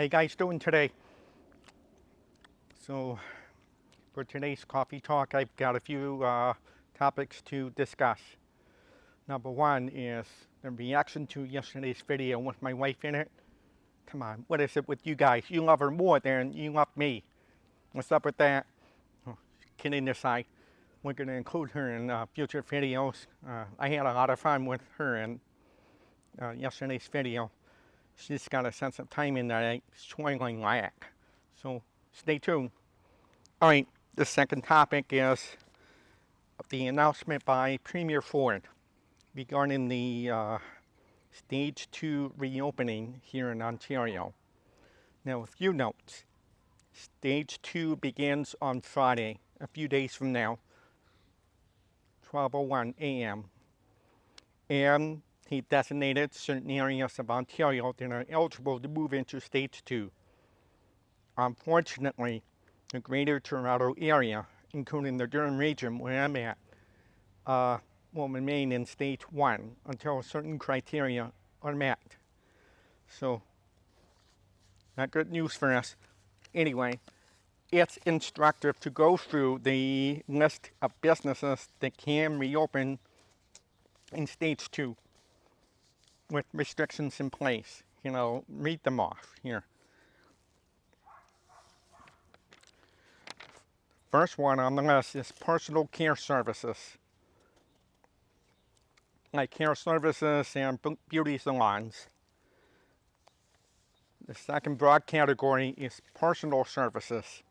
How you guys doing today? So for today's coffee talk, I've got a few topics to discuss. Number one is the reaction to yesterday's video with my wife in it. Come on, what is it with you guys? You love her more than you love me. What's up with that? Oh, kidding aside, we're going to include her in future videos. I had a lot of fun with her in yesterday's video. She's got a sense of timing that I sorely lack. So stay tuned. All right, the second topic is the announcement by Premier Ford regarding the Stage 2 reopening here in Ontario. Now, a few notes. Stage 2 begins on Friday, a few days from now, 12:01 a.m. And he designated certain areas of Ontario that are eligible to move into Stage 2. Unfortunately, the Greater Toronto Area, including the Durham region where I'm at, will remain in Stage 1 until certain criteria are met. So, not good news for us. Anyway, it's instructive to go through the list of businesses that can reopen in Stage 2 with restrictions in place. Read them off here. First one on the list is personal care services, like hair services and beauty salons. The second broad category is personal services,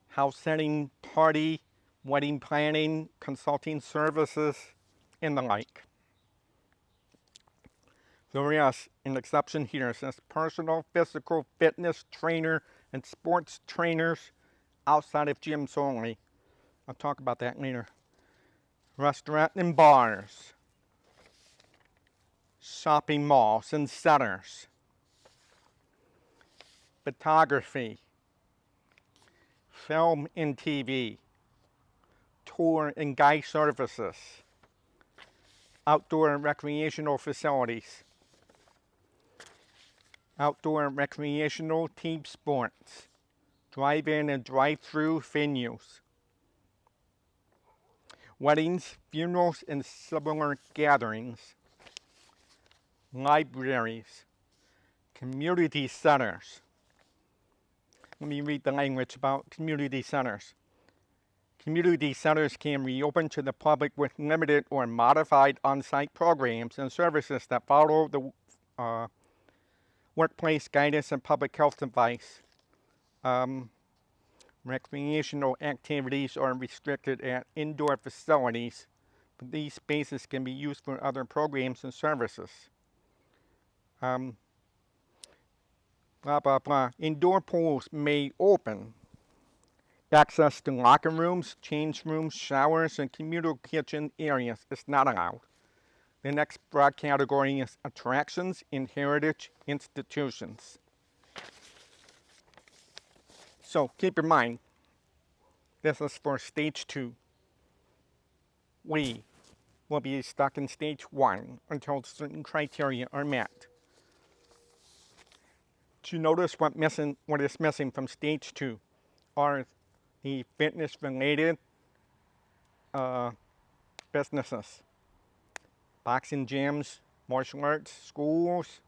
house setting, party, wedding planning, consulting services, and the like. There is an exception here. It says personal physical fitness trainer and sports trainers outside of gyms only. I'll talk about that later. Restaurant and bars, shopping malls and centers, photography, film and TV, tour and guide services, outdoor and recreational facilities, outdoor and recreational team sports, drive-in and drive-through venues, weddings, funerals, and similar gatherings, libraries, community centers. Let me read the language about community centers. Community centers can reopen to the public with limited or modified on-site programs and services that follow the workplace guidance and public health advice. Recreational activities are restricted at indoor facilities, but these spaces can be used for other programs and services. Blah, blah, blah. Indoor pools may open. Access to locker rooms, change rooms, showers, and communal kitchen areas is not allowed. The next broad category is attractions and heritage institutions. So keep in mind, this is for Stage 2. We will be stuck in Stage 1 until certain criteria are met. To notice what is missing from Stage 2 are the fitness-related businesses, boxing gyms, martial arts schools,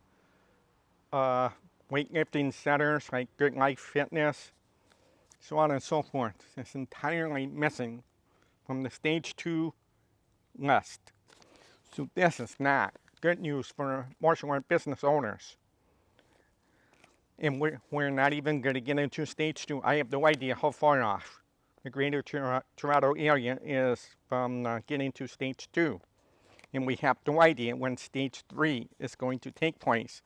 weightlifting centers like Good Life Fitness, so on and so forth. It's entirely missing from the Stage 2 list. So this is not good news for martial art business owners. And we're not even going to get into Stage 2. I have no idea how far off the Greater Toronto Area is from getting to Stage 2. And we have no idea when Stage 3 is going to take place.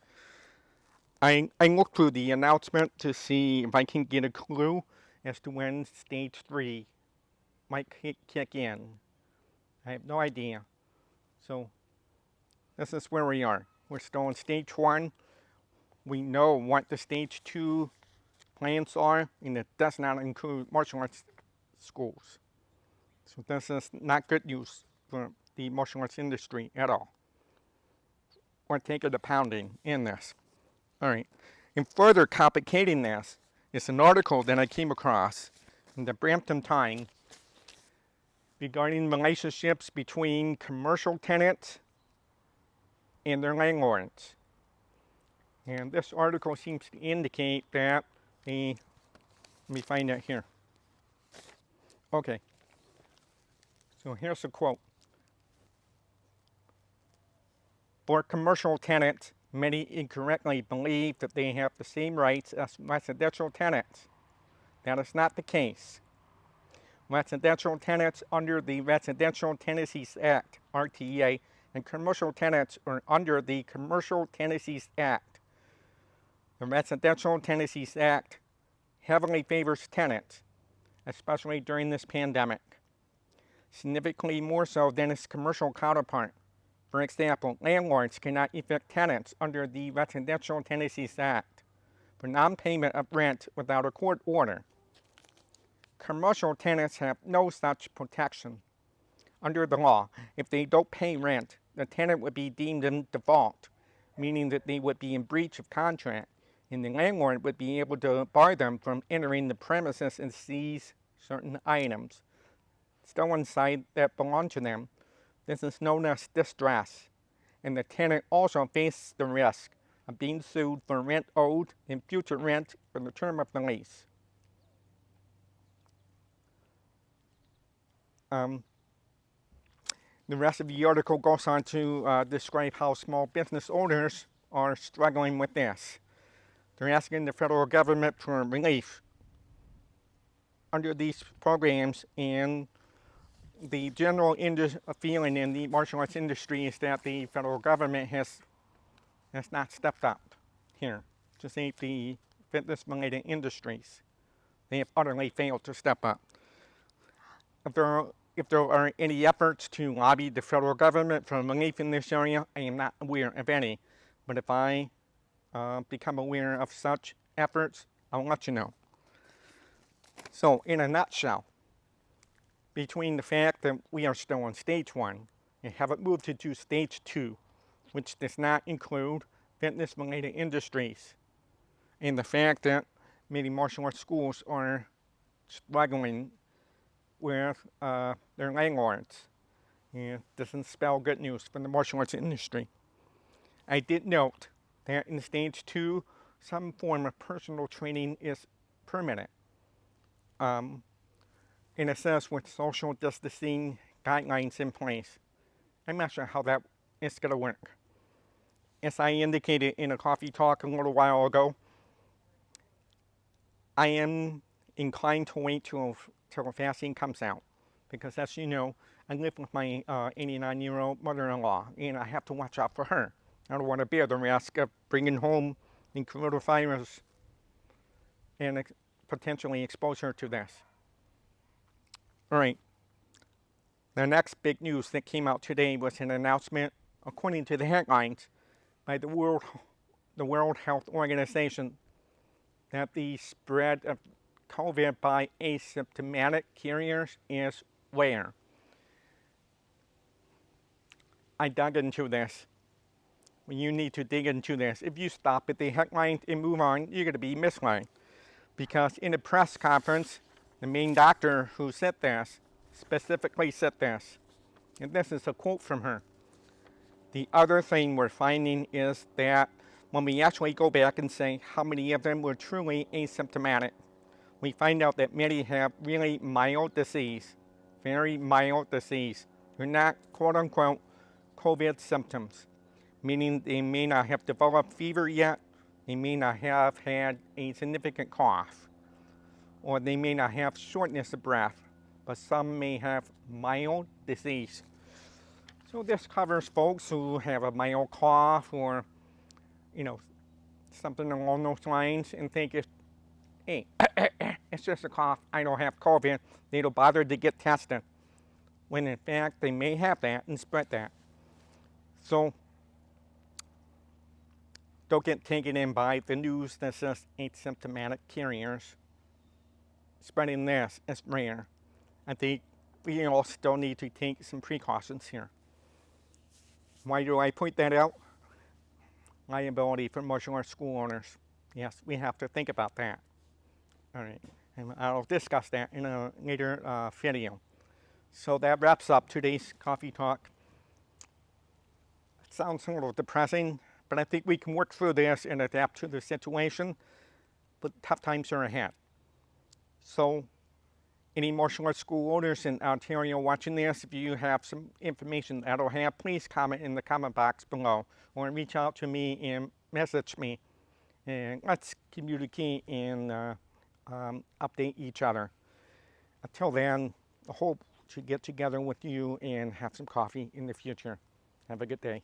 I looked through the announcement to see if I can get a clue as to when Stage 3 might kick in. I have no idea. So this is where we are. We're still in Stage 1. We know what the Stage 2 plans are, and it does not include martial arts schools. So this is not good news for the martial arts industry at all. We're taking a pounding in this. All right. And further complicating this is an article that I came across in the Brampton Times regarding relationships between commercial tenants and their landlords. And this article seems to indicate that let me find that here. Okay, so here's a quote. For commercial tenants, many incorrectly believe that they have the same rights as residential tenants. That is not the case. Residential tenants under the Residential Tenancies Act, RTA, and commercial tenants are under the Commercial Tenancies Act. The Residential Tenancies Act heavily favors tenants, especially during this pandemic, significantly more so than its commercial counterpart. For example, landlords cannot evict tenants under the Residential Tenancies Act for non-payment of rent without a court order. Commercial tenants have no such protection. Under the law, if they don't pay rent, the tenant would be deemed in default, meaning that they would be in breach of contract, and the landlord would be able to bar them from entering the premises and seize certain items still inside that belong to them. This is known as distress, and the tenant also faces the risk of being sued for rent owed and future rent for the term of the lease. The rest of the article goes on to describe how small business owners are struggling with this. They're asking the federal government for relief under these programs, and the general feeling in the martial arts industry is that the federal government has not stepped up here to save the fitness-related industries. They have utterly failed to step up. If there are any efforts to lobby the federal government for relief in this area, I am not aware of any. But if I become aware of such efforts, I'll let you know. So, in a nutshell, between the fact that we are still on stage 1 and haven't moved to stage 2, which does not include fitness-related industries, and the fact that many martial arts schools are struggling with their landlords, and doesn't spell good news for the martial arts industry. I did note that in stage 2, some form of personal training is permanent. In a sense, with social distancing guidelines in place. I'm not sure how that is going to work. As I indicated in a coffee talk a little while ago, I am inclined to wait till the vaccine comes out, because as you know, I live with my 89-year-old mother-in-law, and I have to watch out for her. I don't want to bear the risk of bringing home the coronavirus and potentially expose her to this. All right. The next big news that came out today was an announcement, according to the headlines, by the World Health Organization, that the spread of COVID by asymptomatic carriers is rare. I dug into this. Well, you need to dig into this. If you stop at the headlines and move on, you're going to be misled. Because in a press conference, the main doctor who said this specifically said this. And this is a quote from her. The other thing we're finding is that when we actually go back and say how many of them were truly asymptomatic, we find out that many have really mild disease, very mild disease. They're not quote-unquote COVID symptoms, meaning they may not have developed fever yet, they may not have had a significant cough, or they may not have shortness of breath, but some may have mild disease. So this covers folks who have a mild cough or, something along those lines and think, hey, it's just a cough, I don't have COVID. They don't bother to get tested, when in fact they may have that and spread that. So don't get taken in by the news that says asymptomatic carriers. Spreading this is rare. I think we all still need to take some precautions here. Why do I point that out? liability for modular school owners. Yes, we have to think about that. All right, and I'll discuss that in a later video. So that wraps up today's coffee talk. It sounds a little depressing, but I think we can work through this and adapt to the situation, but tough times are ahead. So any martial arts school owners in Ontario watching this, if you have some information that'll have, please comment in the comment box below or reach out to me and message me. And let's communicate and update each other. Until then, I hope to get together with you and have some coffee in the future. Have a good day.